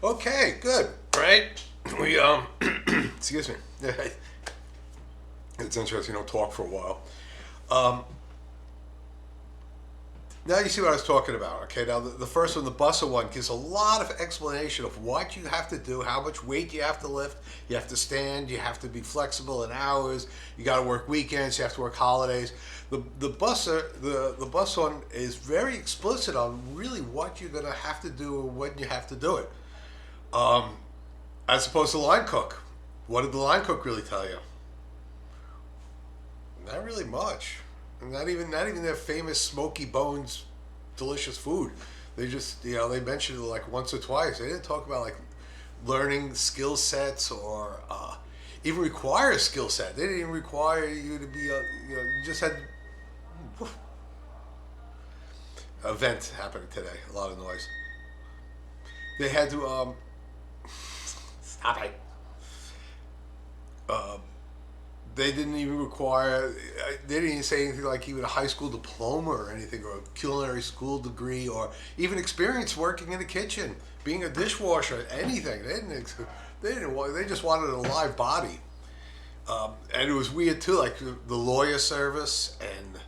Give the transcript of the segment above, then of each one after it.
Okay, good. Right? We excuse me. It's interesting. Don't talk for a while. Um, Now you see what I was talking about. Okay, now the first one, the busser one, gives a lot of explanation of what you have to do, how much weight you have to lift, you have to stand, you have to be flexible in hours, you got to work weekends, you have to work holidays. The bus one is very explicit on really what you're gonna have to do and when you have to do it. Um, as opposed to line cook, what did the line cook really tell you? Not really much. Not even their famous smoky bones, delicious food. They just they mentioned it like once or twice. They didn't talk about like learning skill sets or even require a skill set. They didn't even require you to be you just had event happening today. A lot of noise. They had to stop it. Uh, they didn't even require. They didn't even say anything like even a high school diploma or anything, or a culinary school degree, or even experience working in the kitchen, being a dishwasher, anything. They didn't. They didn't. They just wanted a live body, and it was weird too. Like the lawyer service and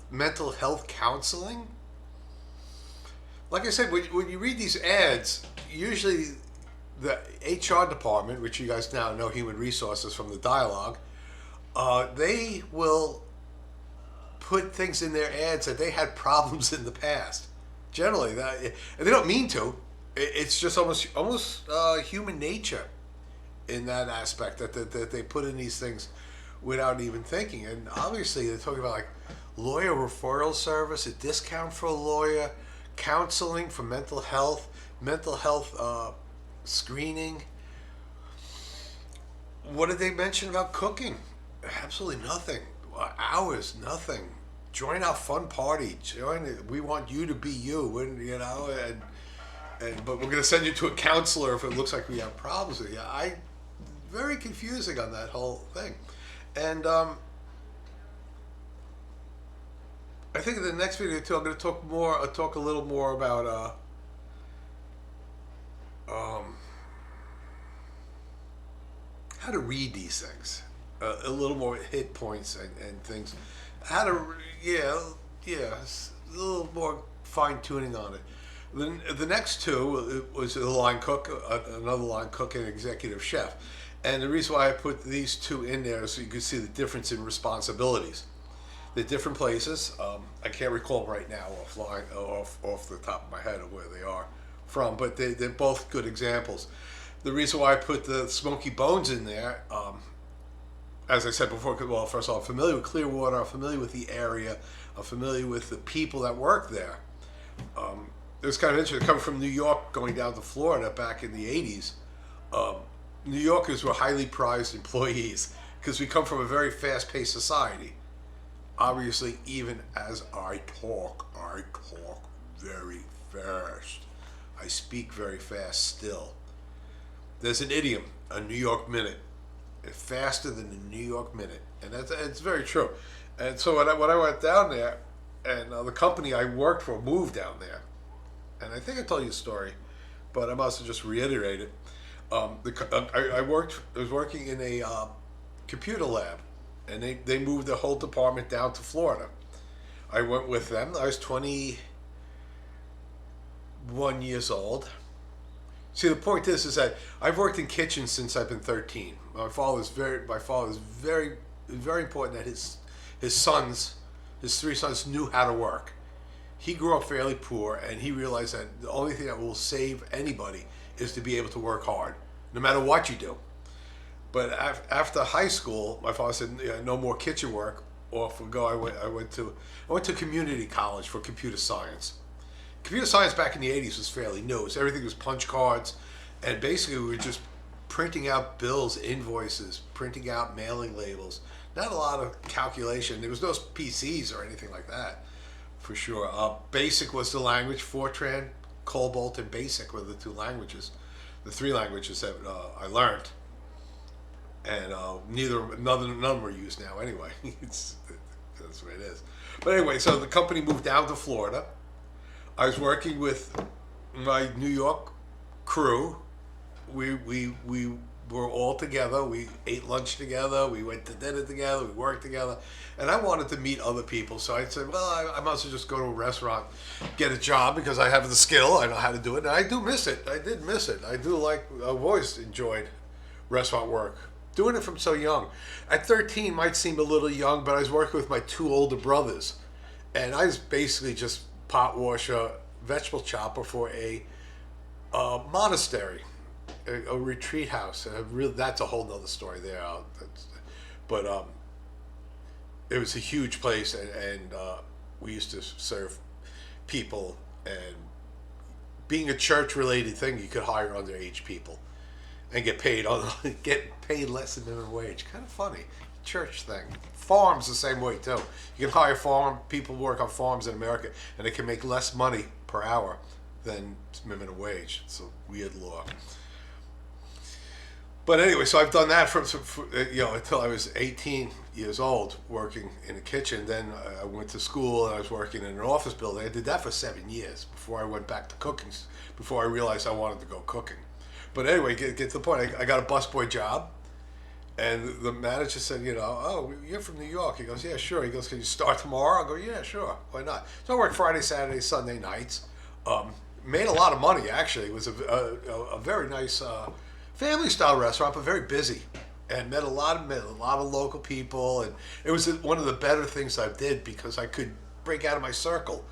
mental health counseling. Like I said, when you read these ads, usually the HR department, which you guys now know human resources from the dialogue, they will put things in their ads that they had problems in the past. Generally, and they don't mean to. It's just almost human nature in that aspect that they put in these things without even thinking. And obviously, they're talking about like lawyer referral service, a discount for a lawyer, counseling for mental health screening. What did they mention about cooking? Absolutely nothing. Hours, nothing. Join our fun party. Join it. We want you to be you, and but we're going to send you to a counselor if it looks like we have problems with you. Very confusing on that whole thing, and I think in the next video too, I'm going to talk a little more about how to read these things, a little more hit points and things, how to a little more fine tuning on it. Then the next two was the line cook, another line cook, and executive chef. And the reason why I put these two in there is so you can see the difference in responsibilities. They're different places. I can't recall right now off the top of my head of where they are from, but they're both good examples. The reason why I put the smoky bones in there, as I said before, well, first of all, I'm familiar with Clearwater, I'm familiar with the area, I'm familiar with the people that work there. It was kind of interesting coming from New York, going down to Florida back in the 80s. Um, New Yorkers were highly prized employees because we come from a very fast-paced society. Obviously, even as I talk very fast. I speak very fast still. There's an idiom, a New York minute, faster than a New York minute, and it's very true. And so when I went down there, and the company I worked for moved down there, and I think I told you the story, but I must have just reiterated. I was working in a computer lab, and they moved the whole department down to Florida. I went with them. I was 21 years old. See, the point is that I've worked in kitchens since I've been 13. My father is very important that his three sons knew how to work. He grew up fairly poor, and he realized that the only thing that will save anybody is to be able to work hard, no matter what you do. But after high school, my father said, yeah, no more kitchen work. Off we go. I went to community college for computer science. Computer science back in the 80s was fairly new. So everything was punch cards, and basically we were just printing out bills, invoices, printing out mailing labels. Not a lot of calculation. There was no PCs or anything like that, for sure. Basic was the language. Fortran, Cobalt, and Basic were the two languages, the three languages that I learned. And none of them were used now anyway. That's the way it is. But anyway, so the company moved down to Florida. I was working with my New York crew. We were all together. We ate lunch together. We went to dinner together. We worked together, and I wanted to meet other people. So I said, well, I might as well just go to a restaurant, get a job because I have the skill. I know how to do it, and I do miss it. I did miss it. I do like. I've always enjoyed restaurant work. Doing it from so young. At 13 might seem a little young, but I was working with my two older brothers, and I was basically just pot washer, vegetable chopper for a monastery, a retreat house. That's a whole nother story there. But it was a huge place, and we used to serve people. And being a church-related thing, you could hire underage people and get paid less than minimum wage. Kind of funny. Church thing. Farms the same way too. You can hire farm people work on farms in America, and they can make less money per hour than minimum wage. It's a weird law. But anyway, so I've done that until I was 18 years old, working in the kitchen. Then I went to school and I was working in an office building. I did that for 7 years before I went back to cooking. Before I realized I wanted to go cooking. But anyway, get to the point. I got a busboy job. And the manager said, oh, you're from New York. He goes, yeah, sure. He goes, can you start tomorrow? I go, yeah, sure. Why not? So I worked Friday, Saturday, Sunday nights. Made a lot of money, actually. It was a very nice family-style restaurant, but very busy. And met a lot of local people. And it was one of the better things I did because I could break out of my circle.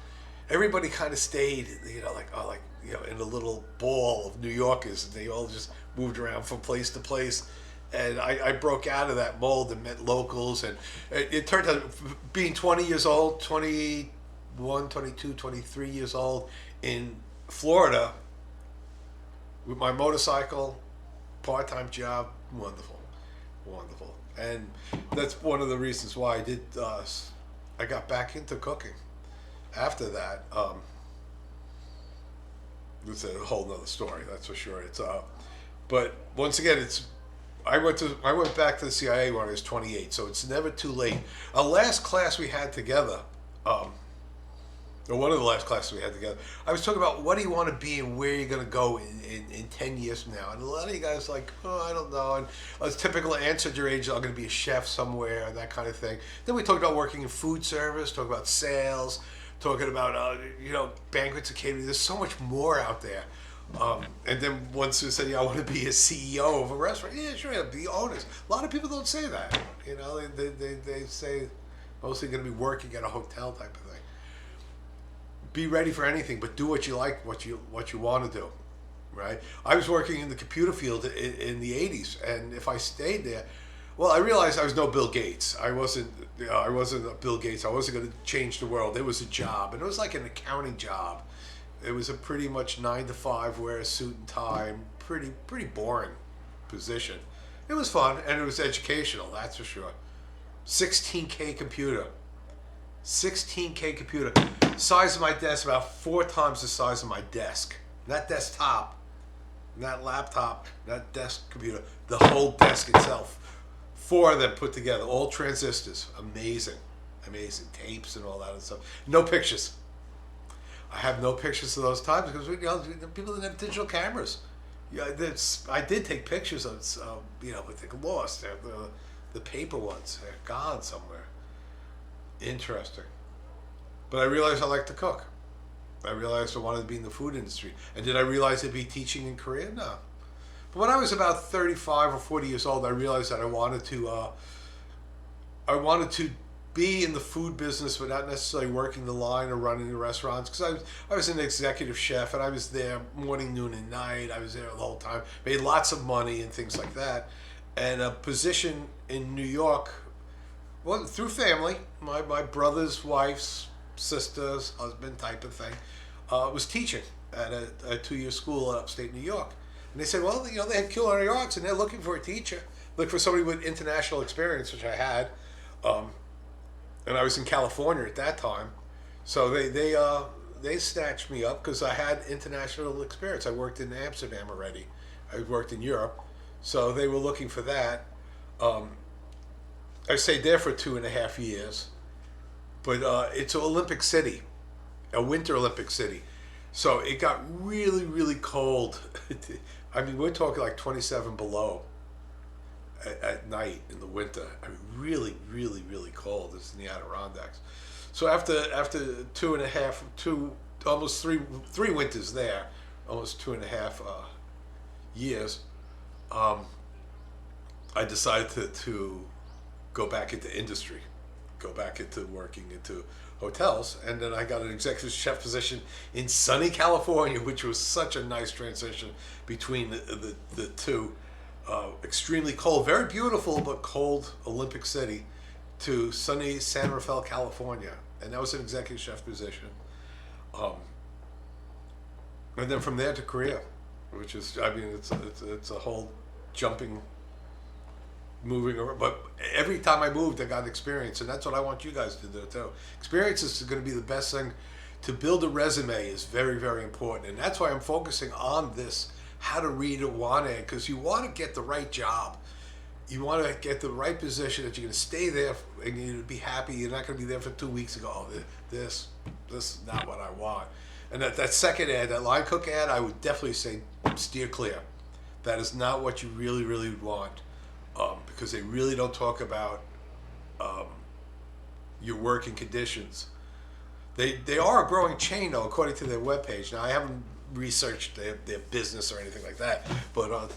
Everybody kind of stayed, in a little ball of New Yorkers. And they all just moved around from place to place. And I broke out of that mold and met locals. And it turned out, being 20 years old, 21, 22, 23 years old in Florida, with my motorcycle, part-time job, wonderful. And that's one of the reasons why I got back into cooking. After that, it's a whole nother story, that's for sure. But once again, I went back to the CIA when I was 28, so it's never too late. Our last class we had together, or one of the last classes we had together, I was talking about what do you want to be and where you're going to go in 10 years from now. And a lot of you guys like, I don't know. And a typical answer at your age, I'm going to be a chef somewhere, that kind of thing. Then we talked about working in food service, talking about sales, talking about, banquets and catering. There's so much more out there. And then once we said, I want to be a CEO of a restaurant. Yeah, sure, be owners. A lot of people don't say that. They say mostly going to be working at a hotel type of thing. Be ready for anything, but do what you like, what you want to do, right? I was working in the computer field in the 80s, and if I stayed there, well, I realized I was no Bill Gates. I wasn't a Bill Gates. I wasn't going to change the world. It was a job, and it was like an accounting job. It was a pretty much 9 to 5, wear a suit and tie, pretty boring position. It was fun, and it was educational, that's for sure. 16K computer. 16K computer. Size of my desk, about 4 times the size of my desk. Not desktop, not laptop, not desk computer. The whole desk itself. 4 of them put together, all transistors. Amazing. Tapes and all that and stuff. No pictures. I have no pictures of those times because people didn't have digital cameras. Yeah, I did take pictures of, but they're lost. The paper ones, they're gone somewhere. Interesting. But I realized I like to cook. I realized I wanted to be in the food industry. And did I realize I'd be teaching in Korea? No. But when I was about 35 or 40 years old, I realized that I wanted to be in the food business without necessarily working the line or running the restaurants, because I was an executive chef and I was there morning, noon, and night. I was there the whole time, made lots of money and things like that. And a position in New York, well, through family, my brother's wife's sister's husband type of thing, was teaching at a 2-year school in upstate New York. And they said, well, they had culinary arts and they're looking for a teacher, looking for somebody with international experience, which I had. And I was in California at that time, so they snatched me up because I had international experience. I worked in Amsterdam already. I worked in Europe, so they were looking for that. I stayed there for 2.5 years, but it's an Olympic city, a winter Olympic city, So it got really, really cold. I mean, we're talking like 27 below at night in the winter. I mean, really, really, really cold. It's in the Adirondacks. So after almost three winters there, almost 2.5 years, I decided to go back into industry, go back into working into hotels, and then I got an executive chef position in sunny California, which was such a nice transition between the two. Extremely cold, very beautiful but cold Olympic City, to sunny San Rafael, California, and that was an executive chef position. Um, and then from there to Korea, which is, I mean, it's a whole jumping, moving around. But every time I moved, I got experience, and that's what I want you guys to do too. Experience is going to be the best thing. To build a resume is very, very important, and that's why I'm focusing on this: how to read a want ad, because you want to get the right job. You want to get the right position that you're going to stay there and you're going to be happy. You're not going to be there for 2 weeks and go, oh, this is not what I want. And that second ad, that line cook ad, I would definitely say steer clear. That is not what you really, really want, because they really don't talk about your working conditions. They are a growing chain, though, according to their webpage. Now, I haven't researched their business or anything like that, but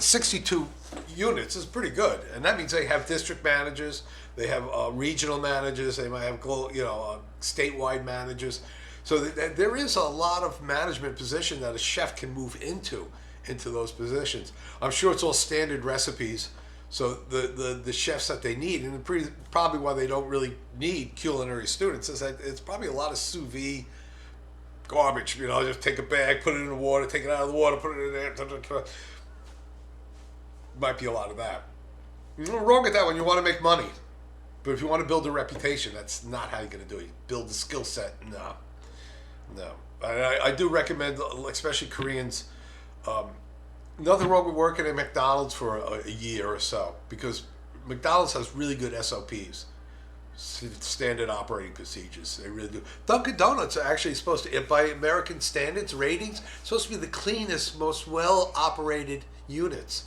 62 units is pretty good, and that means they have district managers, they have regional managers, they might have statewide managers. So there is a lot of management position that a chef can move into those positions. I'm sure it's all standard recipes. So the chefs that they need, and probably why they don't really need culinary students, is that it's probably a lot of sous vide garbage. Just take a bag, put it in the water, take it out of the water, put it in there. Might be a lot of that. There's nothing wrong with that when you want to make money. But if you want to build a reputation, that's not how you're going to do it. You build a skill set. No. I do recommend, especially Koreans, nothing wrong with working at McDonald's for a year or so, because McDonald's has really good SOPs, standard operating procedures. They really do. Dunkin' Donuts are actually supposed to, by American standards, ratings, supposed to be the cleanest, most well-operated units.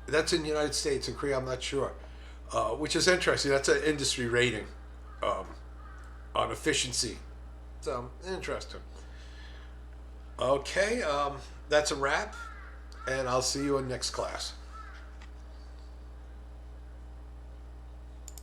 That's in the United States. In Korea, I'm not sure, which is interesting. That's an industry rating on efficiency. So, interesting. Okay, that's a wrap, and I'll see you in next class.